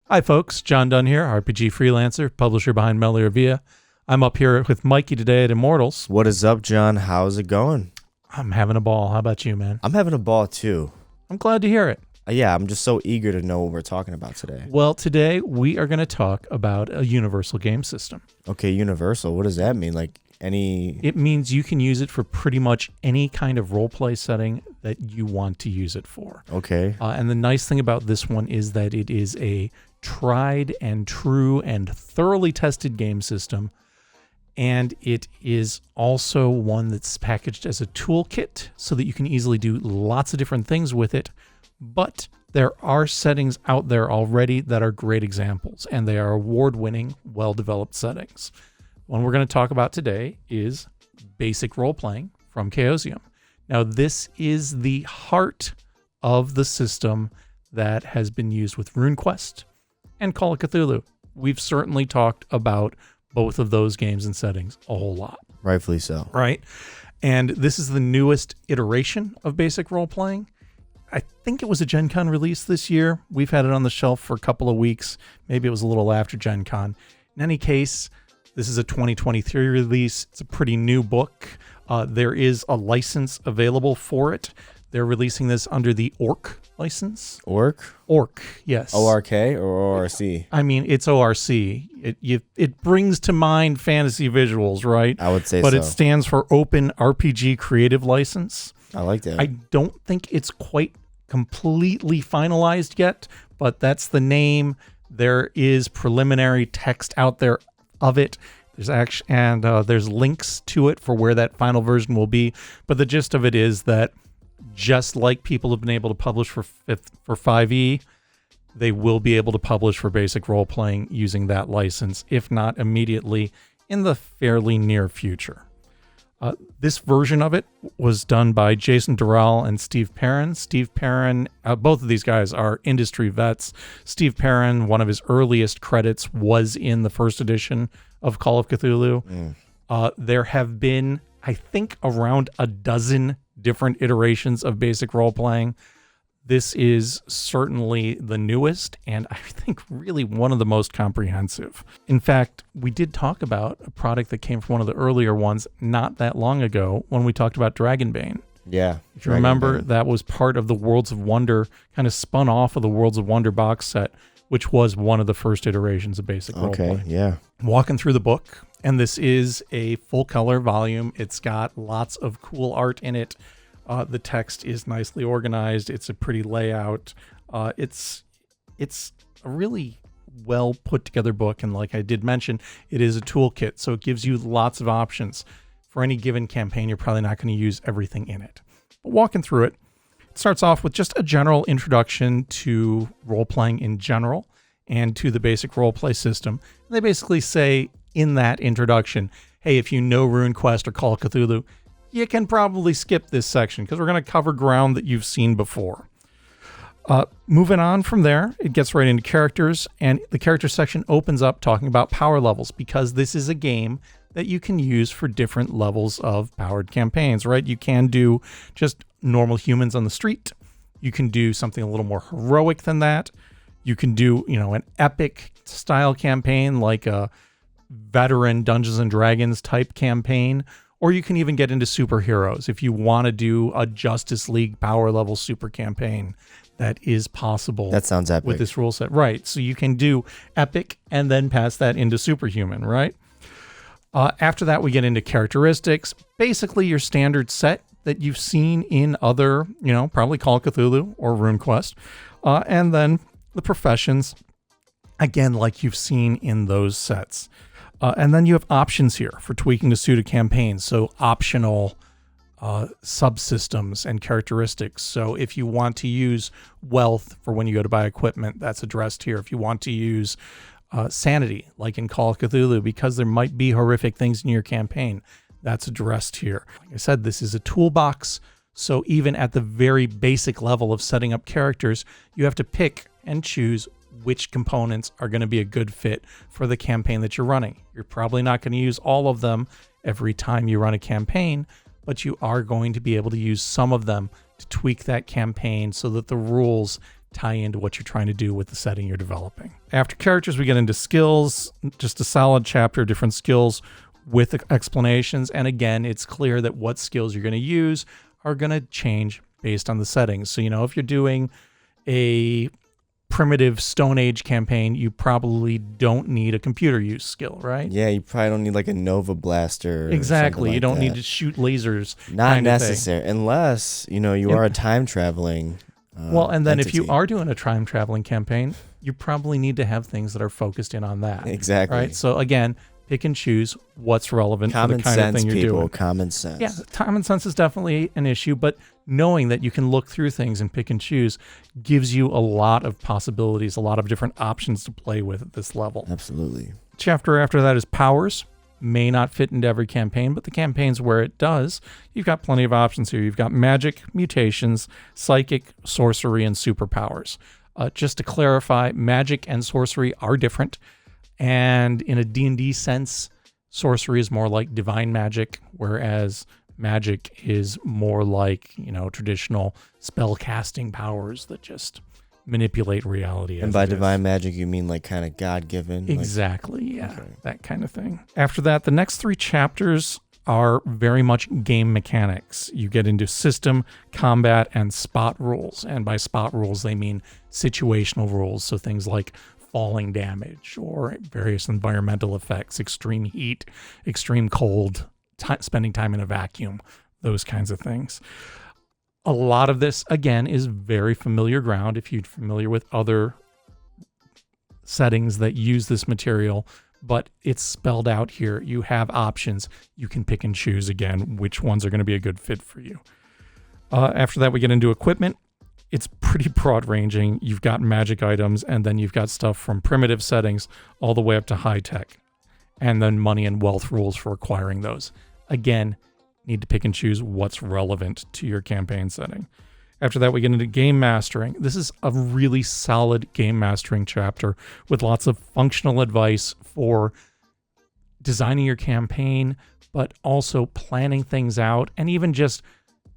Hi folks, John Dunn here, RPG freelancer, publisher behind Melia. I'm up here with Mikey today at Immortals. What is up, John? How's it going? I'm having a ball. How about you, man? I'm having a ball too. I'm glad to hear it. Yeah, I'm just so eager to know what we're talking about today. Well, today we are going to talk about a universal game system. Okay, universal. What does that mean? Like any... It means you can use it for pretty much any kind of roleplay setting that you want to use it for. Okay. And the nice thing about this one is that it is a tried and true and thoroughly tested game system. And it is also one that's packaged as a toolkit so that you can easily do lots of different things with it. But there are settings out there already that are great examples, and they are award-winning, well-developed settings. One we're going to talk about today is basic role-playing from Chaosium. Now, this is the heart of the system that has been used with RuneQuest and Call of Cthulhu. We've certainly talked about both of those games and settings a whole lot. Rightfully so. Right? And this is the newest iteration of basic role-playing. I think it was a Gen Con release this year. We've had it on the shelf for a couple of weeks. Maybe it was a little after Gen Con. In any case, this is a 2023 release. It's a pretty new book. There is a license available for it. They're releasing this under the ORC license. ORC? ORC, yes. O-R-K or O-R-C? I mean, it's O-R-C. It brings to mind fantasy visuals, right? I would say but so. It stands for Open RPG Creative License. I like that. I don't think it's quite completely finalized yet, but that's the name. There is preliminary text out there of it. There's links to it for where that final version will be. But the gist of it is that just like people have been able to publish for 5e, they will be able to publish for basic role playing using that license, if not immediately, in the fairly near future. This version of it was done by Jason Durrell and Steve Perrin. Steve Perrin, both of these guys are industry vets. Steve Perrin, one of his earliest credits was in the first edition of Call of Cthulhu. There have been, I think, around a dozen different iterations of basic role-playing. This is certainly the newest, and I think really one of the most comprehensive. In fact, we did talk about a product that came from one of the earlier ones not that long ago when we talked about Dragonbane. Yeah. If you remember, that was part of the Worlds of Wonder, kind of spun off of the Worlds of Wonder box set, which was one of the first iterations of basic role-playing. Okay, yeah. Walking through the book, and this is a full-color volume. It's got lots of cool art in it. The text is nicely organized. It's a pretty layout. It's a really well put together book. And like I did mention, it is a toolkit. So it gives you lots of options. For any given campaign, you're probably not going to use everything in it. But walking through it, it starts off with just a general introduction to role-playing in general and to the basic roleplay system. And they basically say in that introduction, hey, if you know RuneQuest or Call of Cthulhu, you can probably skip this section because we're going to cover ground that you've seen before. Moving on from there, it gets right into characters, and the character section opens up talking about power levels because this is a game that you can use for different levels of powered campaigns, right? You can do just normal humans on the street. You can do something a little more heroic than that. You can do, an epic style campaign like a veteran Dungeons and Dragons type campaign. Or you can even get into superheroes if you want to do a Justice League power level super campaign. That is possible. That sounds epic. With this rule set. Right. So you can do epic and then pass that into superhuman, right? After that, we get into characteristics. Basically, your standard set that you've seen in other, probably Call of Cthulhu or RuneQuest. And then the professions, again, like you've seen in those sets. And then you have options here for tweaking to suit a campaign. So optional subsystems and characteristics. So if you want to use wealth for when you go to buy equipment, that's addressed here. If you want to use sanity, like in Call of Cthulhu, because there might be horrific things in your campaign, that's addressed here. Like I said, this is a toolbox. So even at the very basic level of setting up characters, you have to pick and choose which components are going to be a good fit for the campaign that you're running. You're probably not going to use all of them every time you run a campaign, but you are going to be able to use some of them to tweak that campaign so that the rules tie into what you're trying to do with the setting you're developing. After characters, we get into skills, just a solid chapter of different skills with explanations. And again, it's clear that what skills you're going to use are going to change based on the settings. So, if you're doing a primitive Stone Age campaign, you probably don't need a computer use skill, right? Yeah, you probably don't need like a Nova Blaster. Exactly. You don't need need to shoot lasers. Not necessary, unless, you are a time traveling. Well, and then entity. if you are doing a time traveling campaign, you probably need to have things that are focused in on that. Exactly. Right? So again, pick and choose what's relevant to the kind sense, of thing you're people, doing. Common sense. Yeah, common sense is definitely an issue, but knowing that you can look through things and pick and choose gives you a lot of possibilities, a lot of different options to play with at this level. Absolutely. Chapter after that is powers. May not fit into every campaign, but the campaigns where it does, you've got plenty of options here. You've got magic, mutations, psychic, sorcery, and superpowers. Just to clarify, magic and sorcery are different. And in a D&D sense, sorcery is more like divine magic, whereas magic is more like, traditional spell casting powers that just manipulate reality. And by divine magic, you mean like kind of God-given? Exactly, yeah, that kind of thing. After that, the next 3 chapters are very much game mechanics. You get into system, combat, and spot rules. And by spot rules, they mean situational rules. So things like falling damage or various environmental effects, extreme heat, extreme cold, spending time in a vacuum, those kinds of things. A lot of this, again, is very familiar ground if you're familiar with other settings that use this material, but it's spelled out here. You have options. You can pick and choose, again, which ones are going to be a good fit for you. After that, we get into equipment. It's pretty broad-ranging. You've got magic items, and then you've got stuff from primitive settings all the way up to high-tech, and then money and wealth rules for acquiring those. Again, need to pick and choose what's relevant to your campaign setting. After that, we get into game mastering. This is a really solid game mastering chapter with lots of functional advice for designing your campaign, but also planning things out and even just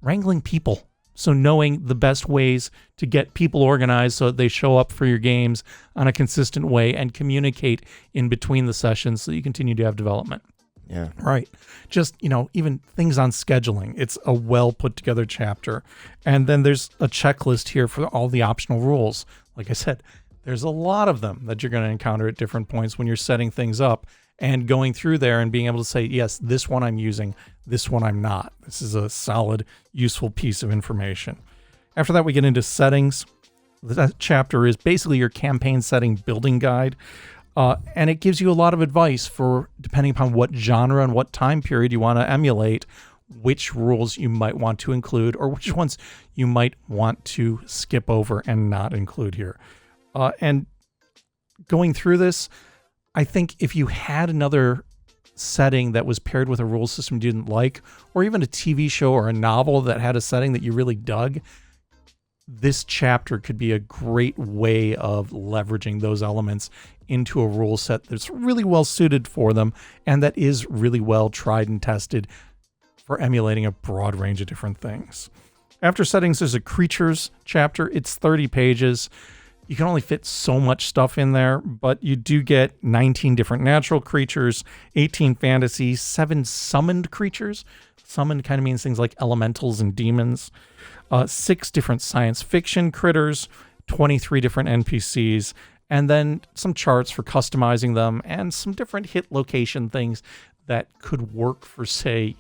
wrangling people. So knowing the best ways to get people organized so that they show up for your games on a consistent way and communicate in between the sessions so you continue to have development. Yeah. Right. Just, even things on scheduling. It's a well put together chapter. And then there's a checklist here for all the optional rules. Like I said, there's a lot of them that you're going to encounter at different points when you're setting things up and going through there and being able to say, yes, this one I'm using, this one I'm not. This is a solid, useful piece of information. After that, we get into settings. That chapter is basically your campaign setting building guide. And it gives you a lot of advice for, depending upon what genre and what time period you want to emulate, which rules you might want to include or which ones you might want to skip over and not include here. And going through this, I think if you had another setting that was paired with a rule system you didn't like, or even a TV show or a novel that had a setting that you really dug, this chapter could be a great way of leveraging those elements into a rule set that's really well suited for them and that is really well tried and tested for emulating a broad range of different things. After settings, there's a creatures chapter. It's 30 pages. You can only fit so much stuff in there, but you do get 19 different natural creatures, 18 fantasy, 7 summoned creatures. Summoned kind of means things like elementals and demons. 6 different science fiction critters, 23 different NPCs, and then some charts for customizing them and some different hit location things that could work for, say,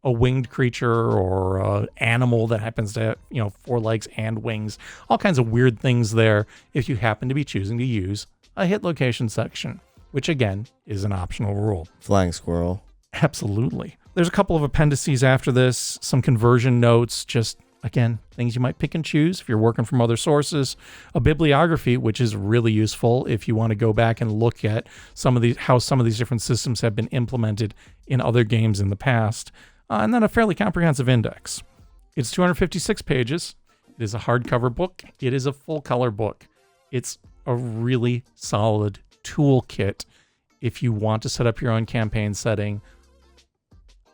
a winged creature or an animal that happens to have, 4 legs and wings. All kinds of weird things there if you happen to be choosing to use a hit location section, which again is an optional rule. Flying squirrel. Absolutely. There's a couple of appendices after this, some conversion notes, just again, things you might pick and choose if you're working from other sources. A bibliography, which is really useful if you want to go back and look at how some of these different systems have been implemented in other games in the past. And then a fairly comprehensive index. It's 256 pages. It is a hardcover book. It is a full color book. It's a really solid toolkit if you want to set up your own campaign setting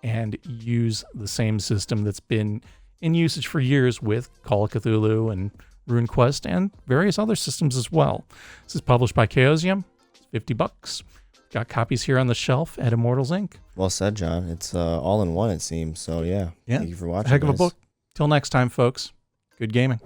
and use the same system that's been in usage for years with Call of Cthulhu and RuneQuest, and various other systems as well. This is published by Chaosium. It's $50. Got copies here on the shelf at Immortals Inc. Well said, John. It's all in one, it seems. So, yeah. Thank you for watching. Heck of a guys. book. Till next time, folks. Good gaming.